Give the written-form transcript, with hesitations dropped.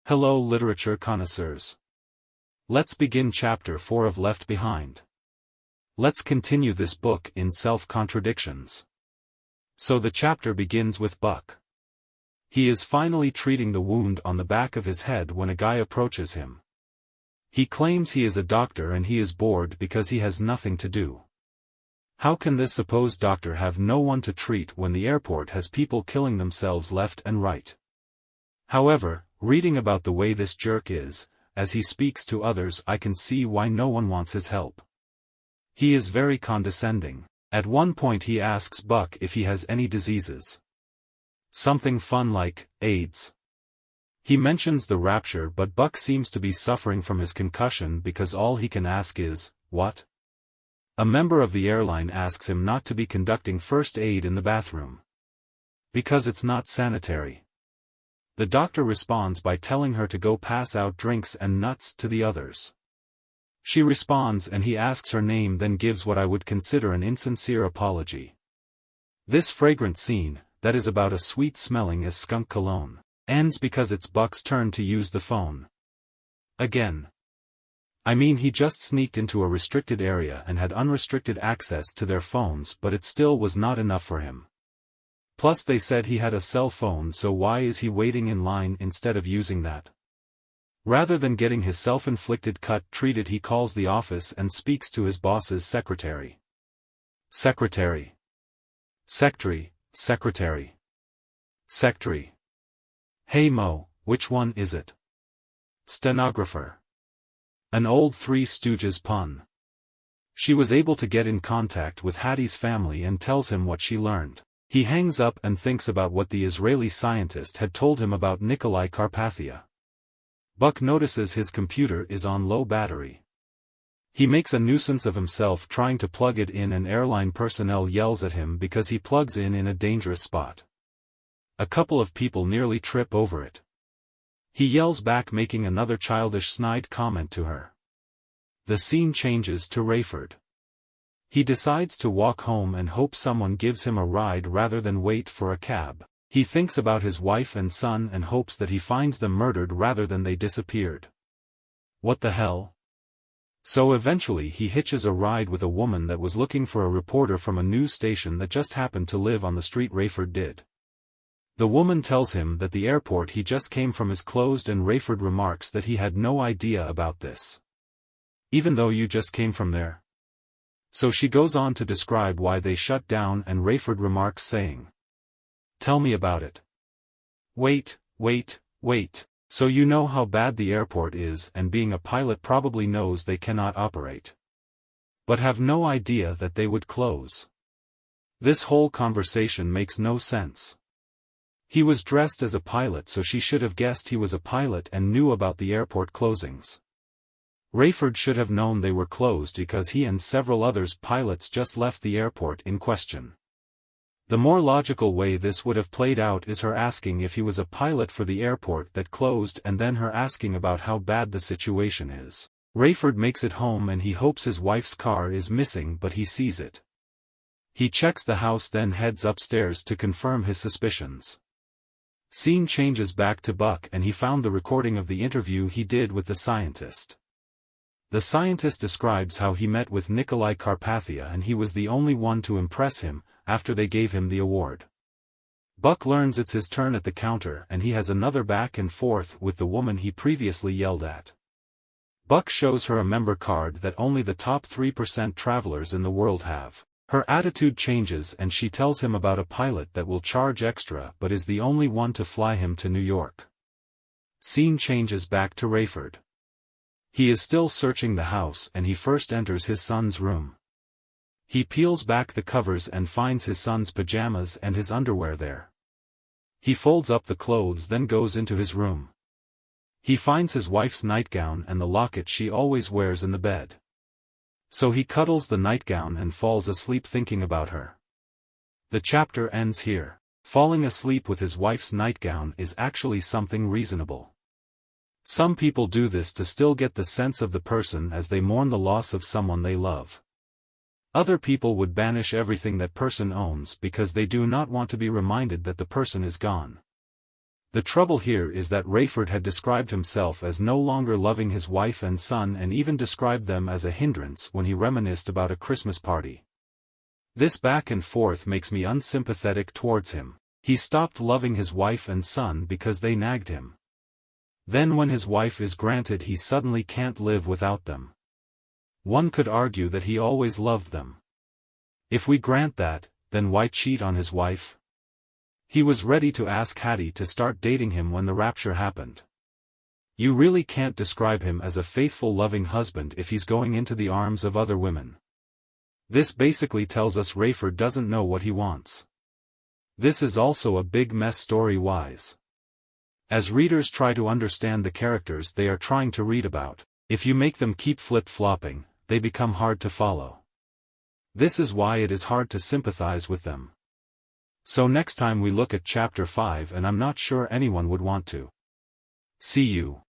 Hello literature connoisseurs. Let's begin chapter 4 of Left Behind. Let's continue this book in self-contradictions. So the chapter begins with Buck. He is finally treating the wound on the back of his head when a guy approaches him. He claims he is a doctor and he is bored because he has nothing to do. How can this supposed doctor have no one to treat when the airport has people killing themselves left and right? However, reading about the way this jerk is, as he speaks to others, I can see why no one wants his help. He is very condescending. At one point he asks Buck if he has any diseases. Something fun like AIDS. He mentions the rapture, but Buck seems to be suffering from his concussion because all he can ask is, "What?" A member of the airline asks him not to be conducting first aid in the bathroom. Because it's not sanitary. The doctor responds by telling her to go pass out drinks and nuts to the others. She responds and he asks her name, then gives what I would consider an insincere apology. This fragrant scene, that is about as sweet-smelling as skunk cologne, ends because it's Buck's turn to use the phone. Again. I mean, he just sneaked into a restricted area and had unrestricted access to their phones, but it still was not enough for him. Plus they said he had a cell phone, so why is he waiting in line instead of using that? Rather than getting his self-inflicted cut treated, he calls the office and speaks to his boss's secretary. Secretary. Secretary. Secretary. Secretary. Hey Mo, which one is it? Stenographer. An old Three Stooges pun. She was able to get in contact with Hattie's family and tells him what she learned. He hangs up and thinks about what the Israeli scientist had told him about Nikolai Carpathia. Buck notices his computer is on low battery. He makes a nuisance of himself trying to plug it in, and airline personnel yells at him because he plugs in a dangerous spot. A couple of people nearly trip over it. He yells back, making another childish snide comment to her. The scene changes to Rayford. He decides to walk home and hope someone gives him a ride rather than wait for a cab. He thinks about his wife and son and hopes that he finds them murdered rather than they disappeared. What the hell? So eventually he hitches a ride with a woman that was looking for a reporter from a news station that just happened to live on the street Rayford did. The woman tells him that the airport he just came from is closed, and Rayford remarks that he had no idea about this. Even though you just came from there? So she goes on to describe why they shut down, and Rayford remarks saying, "Tell me about it." Wait. So you know how bad the airport is, and being a pilot probably knows they cannot operate. But have no idea that they would close. This whole conversation makes no sense. He was dressed as a pilot, so she should have guessed he was a pilot and knew about the airport closings. Rayford should have known they were closed because he and several others pilots just left the airport in question. The more logical way this would have played out is her asking if he was a pilot for the airport that closed, and then her asking about how bad the situation is. Rayford makes it home and he hopes his wife's car is missing, but he sees it. He checks the house, then heads upstairs to confirm his suspicions. Scene changes back to Buck, and he found the recording of the interview he did with the scientist. The scientist describes how he met with Nikolai Carpathia and he was the only one to impress him, after they gave him the award. Buck learns it's his turn at the counter and he has another back and forth with the woman he previously yelled at. Buck shows her a member card that only the top 3% travelers in the world have. Her attitude changes and she tells him about a pilot that will charge extra but is the only one to fly him to New York. Scene changes back to Rayford. He is still searching the house and he first enters his son's room. He peels back the covers and finds his son's pajamas and his underwear there. He folds up the clothes, then goes into his room. He finds his wife's nightgown and the locket she always wears in the bed. So he cuddles the nightgown and falls asleep thinking about her. The chapter ends here. Falling asleep with his wife's nightgown is actually something reasonable. Some people do this to still get the sense of the person as they mourn the loss of someone they love. Other people would banish everything that person owns because they do not want to be reminded that the person is gone. The trouble here is that Rayford had described himself as no longer loving his wife and son and even described them as a hindrance when he reminisced about a Christmas party. This back and forth makes me unsympathetic towards him. He stopped loving his wife and son because they nagged him. Then when his wife is granted, he suddenly can't live without them. One could argue that he always loved them. If we grant that, then why cheat on his wife? He was ready to ask Hattie to start dating him when the rapture happened. You really can't describe him as a faithful, loving husband if he's going into the arms of other women. This basically tells us Rayford doesn't know what he wants. This is also a big mess story-wise. As readers try to understand the characters they are trying to read about, if you make them keep flip-flopping, they become hard to follow. This is why it is hard to sympathize with them. So next time we look at Chapter 5, and I'm not sure anyone would want to. See you.